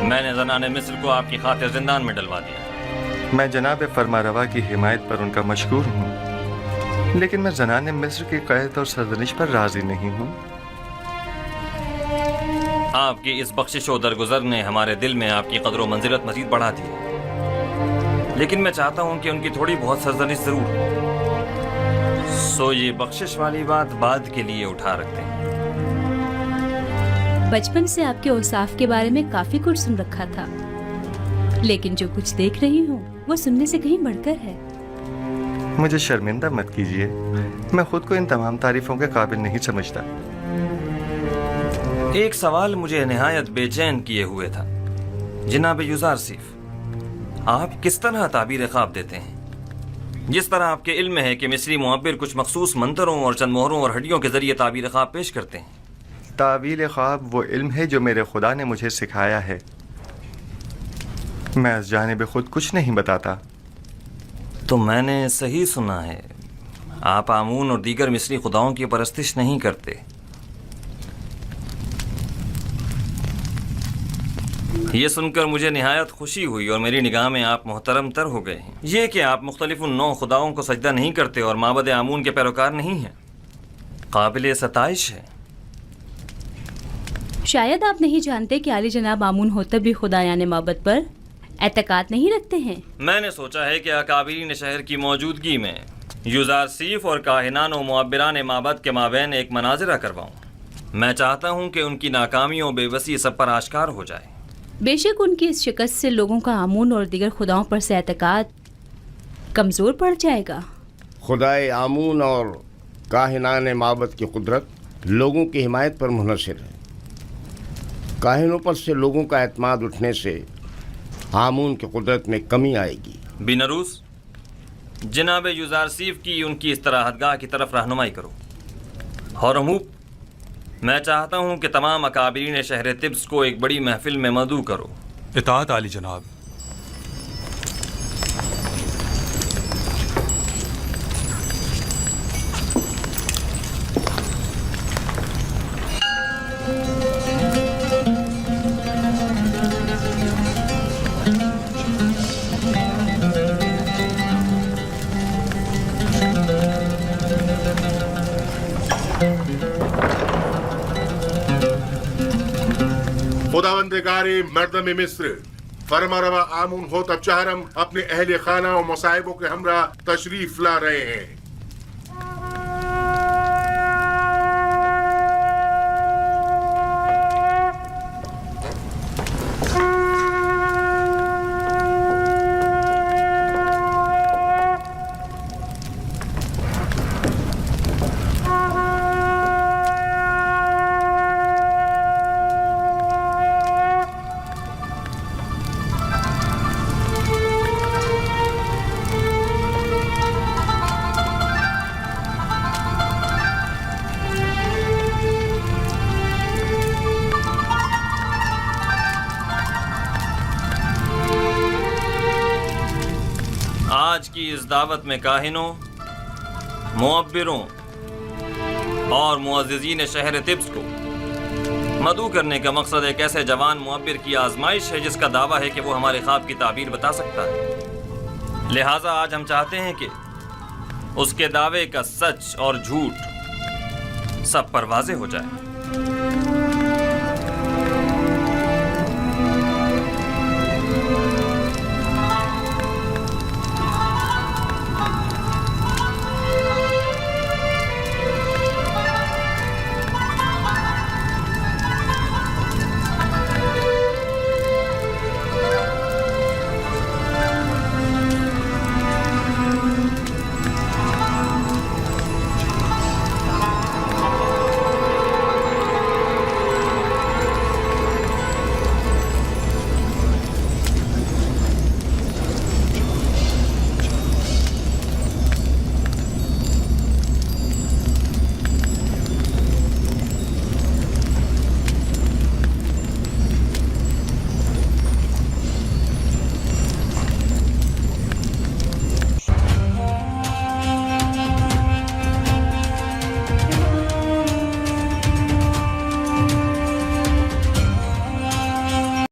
मैंने ज़नाने मिस्र को आपकी खातिर जिंदान में डलवा दिया। मैं जनाब फरमारवा की हिमायत पर उनका मशकूर हूँ, लेकिन मैं ज़नाने मिस्र की क़ैद और सरजनिश पर राज़ी नहीं हूँ। आपकी इस बख्शिश और दरगुजर ने हमारे दिल में आपकी कदर व मंजिलत मजीद बढ़ा दी, लेकिन मैं चाहता हूँ कि उनकी थोड़ी बहुत सरजनिश ज़रूर। सो ये बख्शिश वाली बात बाद के लिए उठा रखते हैं। बचपन से आपके औसाफ के बारे में काफी कुछ सुन रखा था, लेकिन जो कुछ देख रही हूँ वो सुनने से कहीं बढ़कर है। मुझे शर्मिंदा मत कीजिए, मैं खुद को इन तमाम तारीफों के काबिल नहीं समझता। एक सवाल मुझे निहायत बेचैन किए हुए था। जनाब यूज़ारसीफ, आप किस तरह ताबीर ख्वाब देते हैं? जिस तरह आपके इल्म है कि मिस्री मुअब्बिर कुछ मखसूस मंतरों और चंद मोहरों और हड्डियों के जरिए ताबीर ख्वाब पेश करते हैं। ताबीर ख्वाब वो इल्म है जो मेरे खुदा ने मुझे सिखाया है। मैं इस जानिब खुद कुछ नहीं बताता। तो मैंने सही सुना है, आप आमून और दीगर मिस्री खुदाओं की परस्तिश नहीं करते। ये सुनकर मुझे निहायत खुशी हुई और मेरी निगाह में आप मोहतरम तर हो गए हैं। ये कि आप मुख्तलिफ उन 9 खुदाओं को सजदा नहीं करते और माबद आमून के पैरोकार नहीं हैं। قابل ستائش ہے۔ شاید آپ نہیں جانتے کہ عالی جناب آمون ہوتب بھی خدا یعنی معبد پر اعتقاد نہیں رکھتے ہیں۔ میں نے سوچا ہے کہ اکابرین شہر کی موجودگی میں یوزارسیف اور کاہنان و معبران معبد کے مابین ایک مناظرہ کرواؤں۔ میں چاہتا ہوں کہ ان کی ناکامیوں بے بسی سب پر آشکار ہو جائے۔ بے شک ان کی اس شکست سے لوگوں کا آمون اور دیگر خداؤں پر سے اعتقاد کمزور پڑ جائے گا۔ خدائے آمون اور کاہنان معبد کی قدرت لوگوں کی حمایت پر منحصر ہے۔ کاہنوں پر سے لوگوں کا اعتماد اٹھنے سے آمون کی قدرت میں کمی آئے گی۔ بینروس، جناب یوزارسیف کی ان کی استراحت گاہ کی طرف رہنمائی کرو۔ ہورموپ، میں چاہتا ہوں کہ تمام اکابرین شہر طبس کو ایک بڑی محفل میں مدعو کرو۔ اطاعت عالی جناب۔ خداوندگار مردم مصر، فرما روا آمون ہوتب چہرم اپنے اہل خانہ و مصائبوں کے ہمراہ تشریف لا رہے ہیں۔ آج کی اس دعوت میں کاہنوں، معبروں اور معززین شہر طبس کو مدعو کرنے کا مقصد ایک ایسے جوان معبر کی آزمائش ہے جس کا دعویٰ ہے کہ وہ ہمارے خواب کی تعبیر بتا سکتا ہے۔ لہٰذا آج ہم چاہتے ہیں کہ اس کے دعوے کا سچ اور جھوٹ سب پر واضح ہو جائے۔